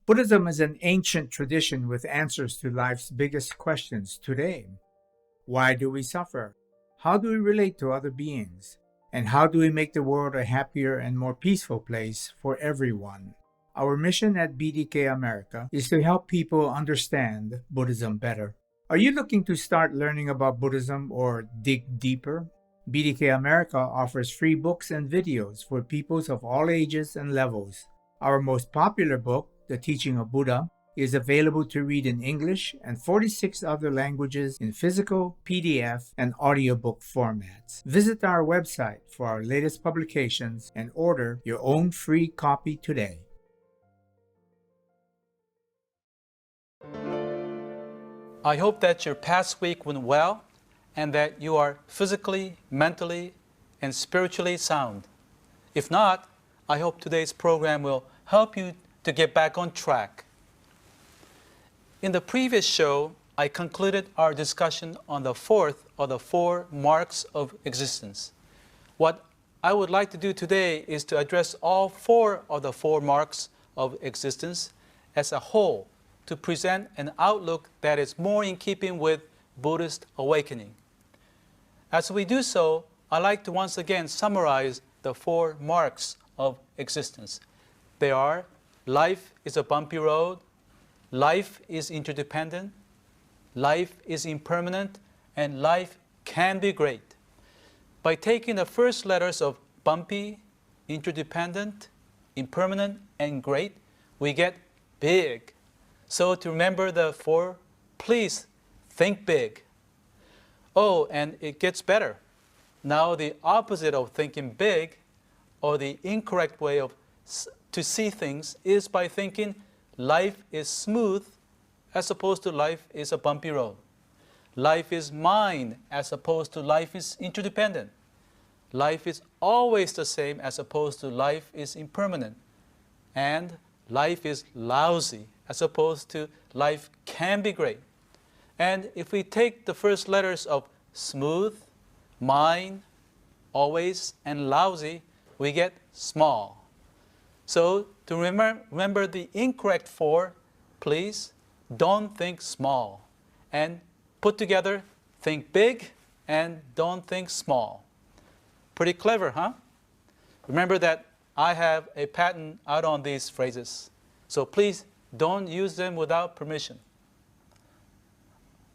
Buddhism is an ancient tradition with answers to life's biggest questions today. Why do we suffer? How do we relate to other beings? And how do we make the world a happier and more peaceful place for everyone? Our mission at BDK America is to help people understand Buddhism better. Are you looking to start learning about Buddhism or dig deeper? BDK America offers free books and videos for peoples of all ages and levels. Our most popular book, The Teaching of Buddha, is available to read in English and 46 other languages in physical, PDF, and audiobook formats. Visit our website for our latest publications and order your own free copy today. I hope that your past week went well and that you are physically, mentally, and spiritually sound. If not, I hope today's program will help you to get back on track. In the previous show, I concluded our discussion on the fourth of the four marks of existence. What I would like to do today is to address all four of the four marks of existence as a whole, to present an outlook that is more in keeping with Buddhist awakening. As we do so, I'd like to once again summarize the four marks of existence. They are: life is a bumpy road, life is interdependent, life is impermanent, and life can be great. By taking the first letters of bumpy, interdependent, impermanent, and great, we get big. So to remember the four, please think big. Oh, and it gets better. Now the opposite of thinking big, or the incorrect way to see things, is by thinking life is smooth as opposed to life is a bumpy road. Life is mine as opposed to life is interdependent. Life is always the same as opposed to life is impermanent. And life is lousy as opposed to life can be great. And if we take the first letters of smooth, mine, always, and lousy, we get small. So to remember the incorrect four, please don't think small. And put together, think big and don't think small. Pretty clever, huh? Remember that I have a patent out on these phrases. So please don't use them without permission.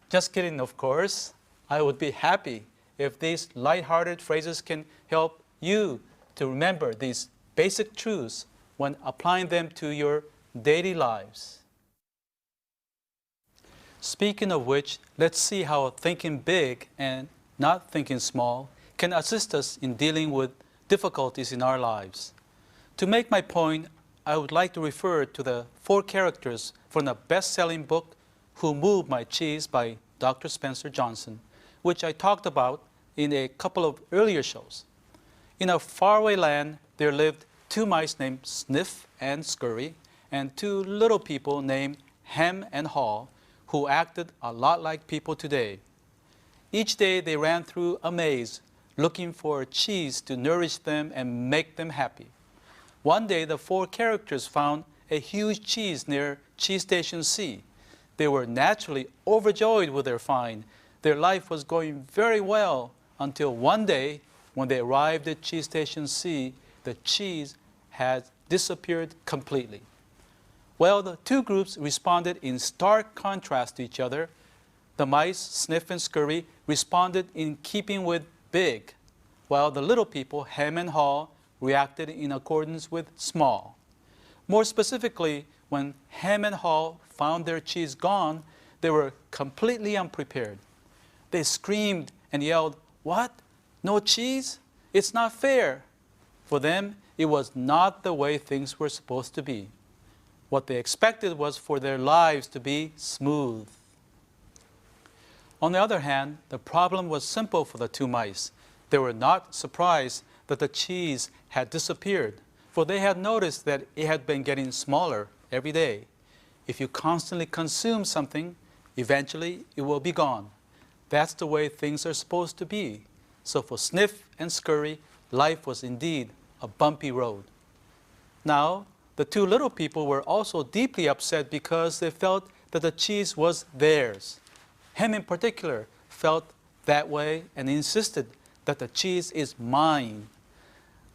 Just kidding, of course. I would be happy if these light-hearted phrases can help you to remember these basic truths when applying them to your daily lives. Speaking of which, let's see how thinking big and not thinking small can assist us in dealing with difficulties in our lives. To make my point, I would like to refer to the four characters from the best-selling book Who Moved My Cheese by Dr. Spencer Johnson, which I talked about in a couple of earlier shows. In a faraway land, there lived two mice named Sniff and Scurry, and two little people named Hem and Haw, who acted a lot like people today. Each day they ran through a maze, looking for a cheese to nourish them and make them happy. One day, the four characters found a huge cheese near Cheese Station C. They were naturally overjoyed with their find. Their life was going very well until one day, when they arrived at Cheese Station C, the cheese had disappeared completely. Well, the two groups responded in stark contrast to each other. The mice, Sniff and Scurry, responded in keeping with big, while the little people, Hem and Haw, reacted in accordance with small. More specifically, when Hem and Haw found their cheese gone, they were completely unprepared. They screamed and yelled, "What? No cheese? It's not fair." For them, it was not the way things were supposed to be. What they expected was for their lives to be smooth. On the other hand, the problem was simple for the two mice. They were not surprised that the cheese had disappeared, for they had noticed that it had been getting smaller every day. If you constantly consume something, eventually it will be gone. That's the way things are supposed to be. So for Sniff and Scurry, life was indeed a bumpy road. Now, the two little people were also deeply upset because they felt that the cheese was theirs. Ham in particular felt that way and insisted that the cheese is mine.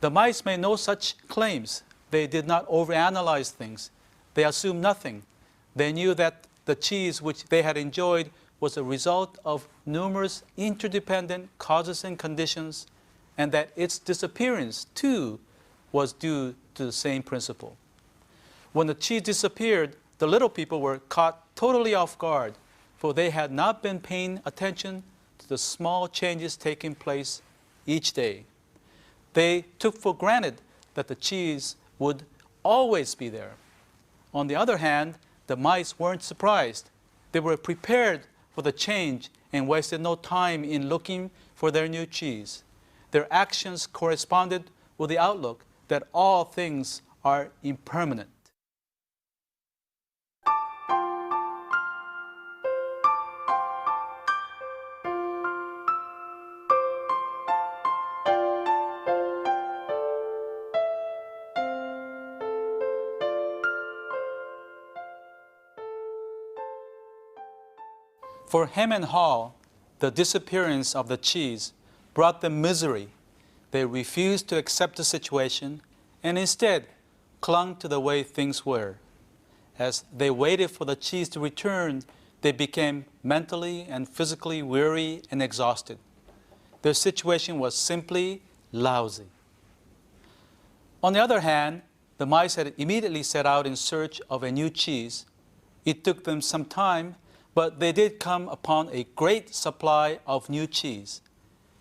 The mice made no such claims. They did not overanalyze things. They assumed nothing. They knew that the cheese which they had enjoyed was a result of numerous interdependent causes and conditions, and that its disappearance, too, was due to the same principle. When the cheese disappeared, the little people were caught totally off guard, for they had not been paying attention to the small changes taking place each day. They took for granted that the cheese would always be there. On the other hand, the mice weren't surprised. They were prepared for the change and wasted no time in looking for their new cheese. Their actions corresponded with the outlook that all things are impermanent. For Ham and Haw, the disappearance of the cheese brought them misery. They refused to accept the situation and instead clung to the way things were. As they waited for the cheese to return, they became mentally and physically weary and exhausted. Their situation was simply lousy. On the other hand, the mice had immediately set out in search of a new cheese. It took them some time, but they did come upon a great supply of new cheese.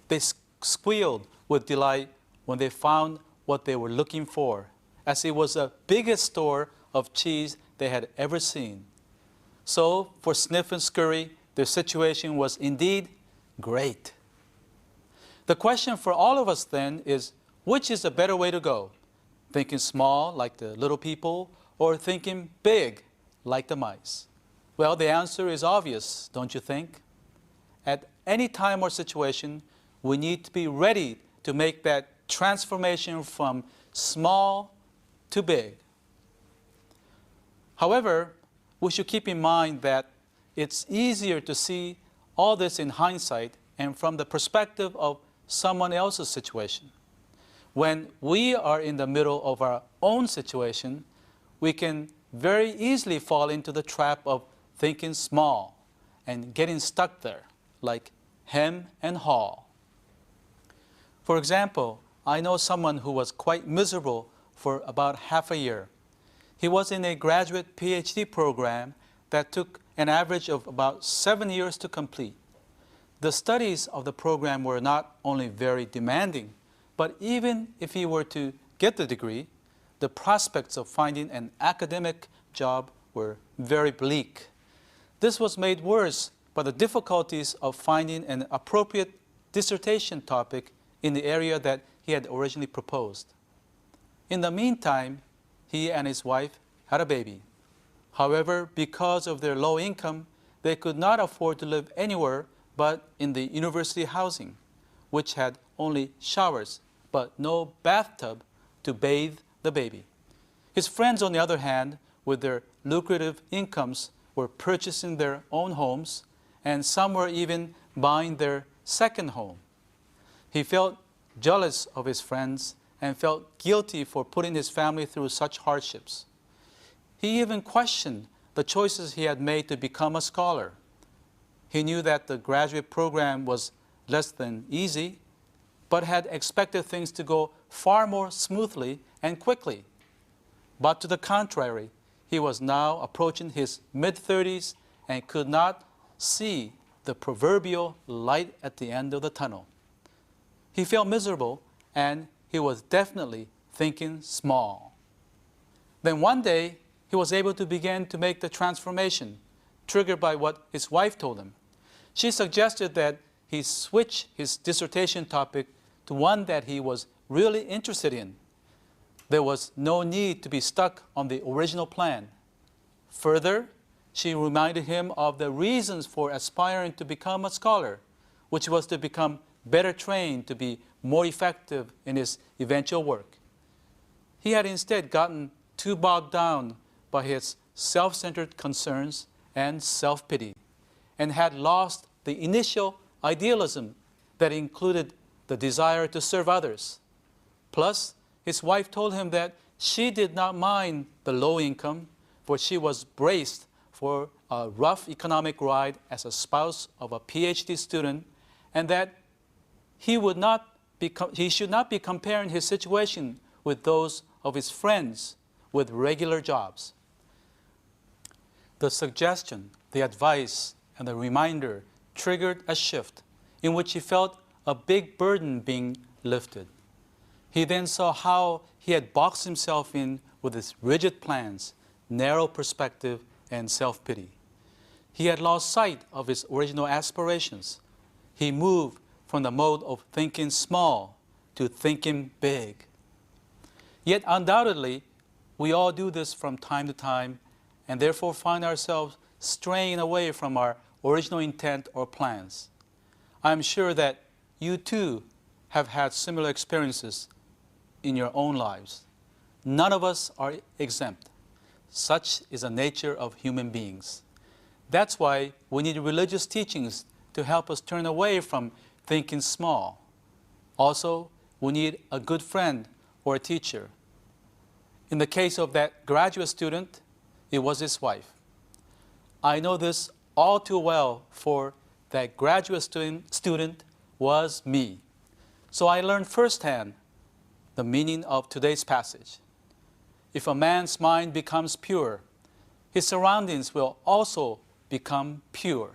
They squealed with delight when they found what they were looking for, as it was the biggest store of cheese they had ever seen. So, for Sniff and Scurry, their situation was indeed great. The question for all of us then is, which is a better way to go? Thinking small, like the little people, or thinking big, like the mice? Well, the answer is obvious, don't you think? At any time or situation, we need to be ready to make that transformation from small to big. However, we should keep in mind that it's easier to see all this in hindsight and from the perspective of someone else's situation. When we are in the middle of our own situation, we can very easily fall into the trap of thinking small and getting stuck there, like Hem and Haw. For example, I know someone who was quite miserable for about half a year. He was in a graduate PhD program that took an average of about 7 years to complete. The studies of the program were not only very demanding, but even if he were to get the degree, the prospects of finding an academic job were very bleak. This was made worse by the difficulties of finding an appropriate dissertation topic in the area that he had originally proposed. In the meantime, he and his wife had a baby. However, because of their low income, they could not afford to live anywhere but in the university housing, which had only showers but no bathtub to bathe the baby. His friends, on the other hand, with their lucrative incomes, were purchasing their own homes, and some were even buying their second home. He felt jealous of his friends and felt guilty for putting his family through such hardships. He even questioned the choices he had made to become a scholar. He knew that the graduate program was less than easy, but had expected things to go far more smoothly and quickly. But to the contrary, he was now approaching his mid-30s and could not see the proverbial light at the end of the tunnel. He felt miserable, and he was definitely thinking small. Then one day, he was able to begin to make the transformation, triggered by what his wife told him. She suggested that he switch his dissertation topic to one that he was really interested in. There was no need to be stuck on the original plan. Further, she reminded him of the reasons for aspiring to become a scholar, which was to become better trained to be more effective in his eventual work. He had instead gotten too bogged down by his self-centered concerns and self-pity, and had lost the initial idealism that included the desire to serve others. Plus, his wife told him that she did not mind the low income, for she was braced for a rough economic ride as a spouse of a PhD student, and that he should not be comparing his situation with those of his friends with regular jobs. The suggestion, the advice, and the reminder triggered a shift in which he felt a big burden being lifted. He then saw how he had boxed himself in with his rigid plans, narrow perspective, and self-pity. He had lost sight of his original aspirations. He moved from the mode of thinking small to thinking big. Yet undoubtedly, we all do this from time to time, and therefore find ourselves straying away from our original intent or plans. I'm sure that you too have had similar experiences in your own lives. None of us are exempt. Such is the nature of human beings. That's why we need religious teachings to help us turn away from thinking small. Also, we need a good friend or a teacher. In the case of that graduate student, it was his wife. I know this all too well, for that graduate student was me. So I learned firsthand the meaning of today's passage. If a man's mind becomes pure, his surroundings will also become pure.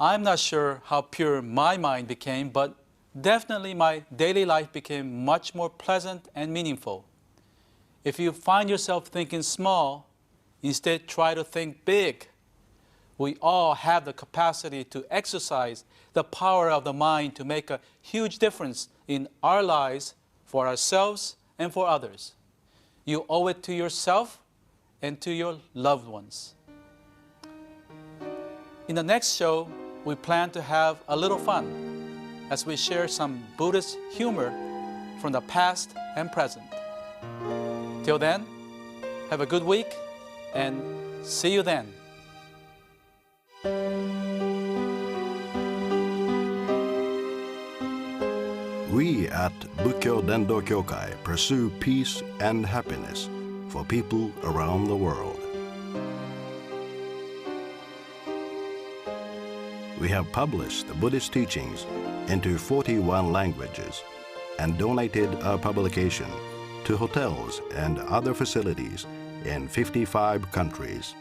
I'm not sure how pure my mind became, but definitely my daily life became much more pleasant and meaningful. If you find yourself thinking small, instead try to think big. We all have the capacity to exercise the power of the mind to make a huge difference in our lives, for ourselves and for others. You owe it to yourself and to your loved ones. In the next show, we plan to have a little fun as we share some Buddhist humor from the past and present. Till then, have a good week and see you then. We at Bukkyo Dendo Kyokai pursue peace and happiness for people around the world. We have published the Buddhist teachings into 41 languages and donated our publication to hotels and other facilities in 55 countries.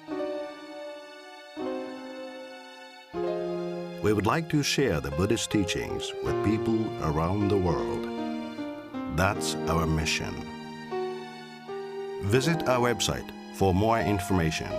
We would like to share the Buddhist teachings with people around the world. That's our mission. Visit our website for more information.